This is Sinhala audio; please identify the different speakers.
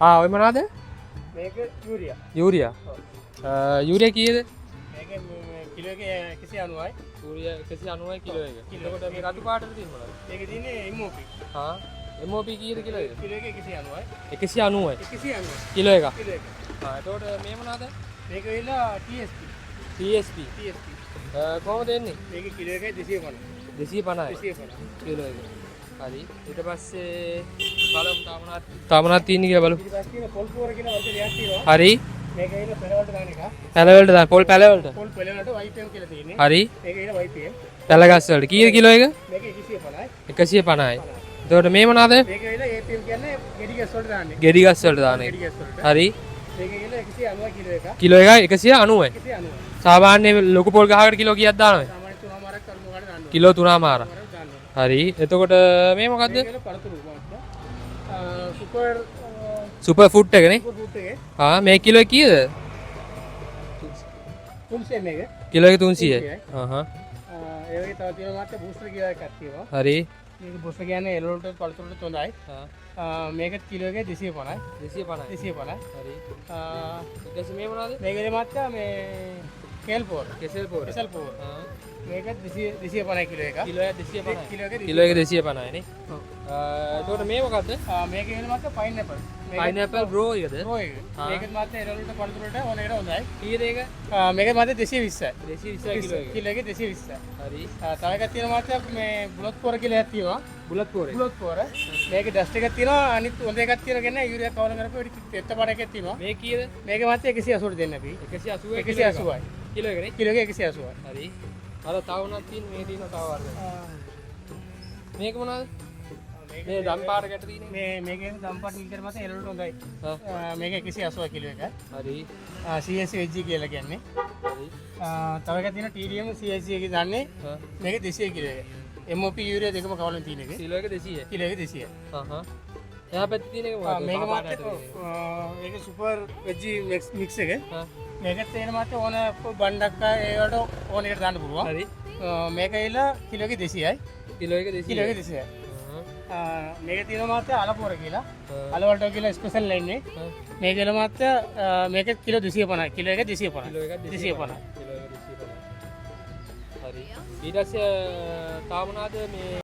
Speaker 1: ඔය මොනවාද?
Speaker 2: මේක යූරියා.
Speaker 1: යූරියා. යූරියා කීයද?
Speaker 2: මේක කිලෝ එක 190යි.
Speaker 1: යූරියා 190යි කිලෝ එක. එතකොට මේ රතු පාටද තියෙන්නේ මොනවද?
Speaker 2: මේක තියෙන්නේ MOP.
Speaker 1: MOP කීයද කිලෝ එක?
Speaker 2: කිලෝ එක 190යි.
Speaker 1: 190යි.
Speaker 2: 190.
Speaker 1: කිලෝ එක.
Speaker 2: කිලෝ එක.
Speaker 1: එතකොට මේ මොනවාද?
Speaker 2: මේක වෙලා TSP.
Speaker 1: TSP.
Speaker 2: TSP.
Speaker 1: කොහොමද එන්නේ?
Speaker 2: මේක කිලෝ එකයි 250.
Speaker 1: 250යි.
Speaker 2: 250.
Speaker 1: කිලෝ එක. හරි. ඊට පස්සේ බලමු තාමනාත් තියෙන්නේ කියලා බලමු.
Speaker 2: ඊට පස්සේ තියෙන පොල් පෝර කියන වචනයක් තියෙනවා.
Speaker 1: හරි.
Speaker 2: මේක එන පෙරවලට දාන එක.
Speaker 1: පැල වලට දාන්න පොල් පැල වලට.
Speaker 2: පොල් පෙරවලට YPM කියලා තියෙන්නේ.
Speaker 1: හරි.
Speaker 2: මේක එන YPM.
Speaker 1: පැල ගස් වලට කීයද කිලෝ එක?
Speaker 2: මේක 150යි.
Speaker 1: 150යි. එතකොට මේ මොනවාද?
Speaker 2: මේක වෙන APM කියන්නේ ගෙඩි ගස් වලට දාන්නේ.
Speaker 1: ගෙඩි ගස් වලට දාන එක.
Speaker 2: ගෙඩි ගස් වලට.
Speaker 1: හරි.
Speaker 2: මේක වෙන 190 කිලෝ එක.
Speaker 1: කිලෝ එකයි 190යි.
Speaker 2: 190.
Speaker 1: සාමාන්‍ය ලොකු පොල් ගහකට කිලෝ කීයක් දානවද?
Speaker 2: සාමාන්‍ය 3මාරක් කරුණු ගන්න දාන්න.
Speaker 1: කිලෝ 3මාර.
Speaker 2: දාන්න.
Speaker 1: හරි. එතකොට මේ මොකද්ද?
Speaker 2: මේක වෙන පළතුරු මාත්‍යා. සුපර්
Speaker 1: සුපර් ෆුඩ් එක නේ?
Speaker 2: සුපර් ෆුඩ් එකේ
Speaker 1: මේ කිලෝ එක කීයද?
Speaker 2: 300 මේක.
Speaker 1: කිලෝ එක 300යි. ඒ
Speaker 2: ඒ වගේ තව තියෙනවා මාත්‍යා බූස්ටර් කියලා එකක් තියෙනවා.
Speaker 1: හරි.
Speaker 2: මේක බූස්ටර් කියන්නේ එළවලුට පළතුරුට හොඳයි. මේකත් කිලෝ එකේ 250යි.
Speaker 1: 250යි.
Speaker 2: 250යි.
Speaker 1: හරි. ඊට පස්සේ මේ මොනවද?
Speaker 2: මේකේ මාත්‍යා මේ කෙල් පෝර.
Speaker 1: කෙසෙල් පොර.
Speaker 2: කෙසල් පෝර. මේකත් 250යි කිලෝ එක.
Speaker 1: කිලෝ එක 250යි.
Speaker 2: කිලෝ එකේ
Speaker 1: කිලෝ එක 250යි නේ. එතකොට මේ මොකද්ද?
Speaker 2: මේක වෙන මාත්‍යා පයින්ඇපල්.
Speaker 1: පයිනැපල් ග්‍රෝ එකද?
Speaker 2: රෝ එක. මේකත් මාත්‍යා එළවලුට පළතුරුට ඕන එකට හොඳයි.
Speaker 1: කීයද ඒක?
Speaker 2: මේකත් මාත්‍යා 220යි.
Speaker 1: 220යි කිලෝ එක.
Speaker 2: කිලෝ එකේ 220යි.
Speaker 1: හරි.
Speaker 2: තව එකක් තියෙනවා මාත්‍යා මේ බුලත් පෝර කියලා එකක් තියෙනවා.
Speaker 1: බුලත් පොර.
Speaker 2: බුලත් පෝර. මේකේ ඩස්ට් එකක් තියෙනවා. අනිත් හොඳ එකක් තියෙනවා කියන්නේ යූරියා කවල කරපු පෙත්ත පාට එකක් තියෙනවා.
Speaker 1: මේ කීයද?
Speaker 2: මේක මාත්‍යා 180ට දෙන්න අපි.
Speaker 1: 180යි.
Speaker 2: 180යි.
Speaker 1: කිලෝ එක නේ.
Speaker 2: කිලෝ එකේ 180යි.
Speaker 1: හරි. අර තව උනක් තියෙන මේ තියෙන තව වර්ග. මේක මොනවද? මේ දම් පාට ගැට තියෙන්නේ.
Speaker 2: මේකේ දම්පාට ලිටර් මාත්‍යා එළවලුට හොඳයි. මේක 180 කිලෝ එක.
Speaker 1: හරි.
Speaker 2: CSC VG කියලා කියන්නේ.
Speaker 1: හරි.
Speaker 2: තව එකක් තියෙනවා TDM CSC එකේ දාන්නේ. මේක 200 කිලෝ එක. MOP යූරියා දෙකම කවලෙන් තියෙන එක.
Speaker 1: කිලෝ එක 200යි.
Speaker 2: කිලෝ එක 200යි.
Speaker 1: එහා පැත්තේ තියෙන එක මොකක්ද?
Speaker 2: මේක මාත්‍යා මේක සුපර් වෙජි මික්ස් එක. මේකත් තියෙන මාත්‍යා ඕන බණ්ඩක් ඒවට ඕන එකට දාන්න පුළුවන්.
Speaker 1: හරි.
Speaker 2: මේක ඇවිල්ලා කිලෝ එක 200යි.
Speaker 1: කිලෝ එක 200යි.
Speaker 2: කිලෝ එක 200යි. මේක තියෙන මාත්‍යා අලපොර කියලා. අලවලට කියලා ස්පෙෂල් ලයින් එක. මේක වෙන මාත්‍යා මේක කිලෝ 250යි. කිලෝ එක 250යි.
Speaker 1: කිලෝ එක 250යි.
Speaker 2: 250යි.
Speaker 1: කිලෝ එක 250යි. හරි. ඊට පස්සේ තාමනාද මේ